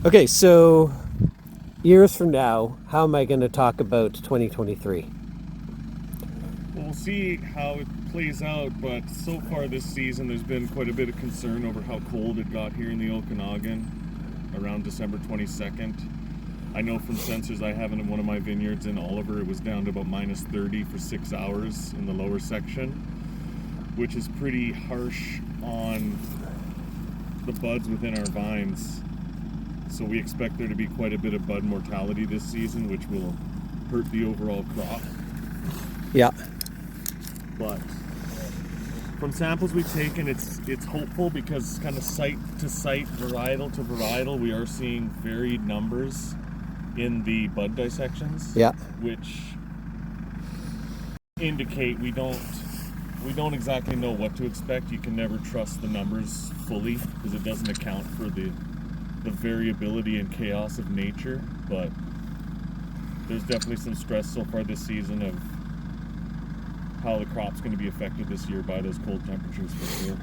Okay, so years from now, how am I going to talk about 2023? Well, we'll see how it plays out, but so far this season, there's been quite a bit of concern over how cold it got here in the Okanagan around December 22nd. I know from sensors I have in one of my vineyards in Oliver, it was down to about minus 30 for 6 hours in the lower section, which is pretty harsh on the buds within our vines. So we expect there to be quite a bit of bud mortality this season, which will hurt the overall crop. Yeah. But from samples we've taken, it's hopeful because kind of site to site, varietal to varietal, we are seeing varied numbers in the bud dissections. Yeah. Which indicate we don't exactly know what to expect. You can never trust the numbers fully because it doesn't account for the variability and chaos of nature. But there's definitely some stress so far this season of how the crop's going to be affected this year by those cold temperatures for sure.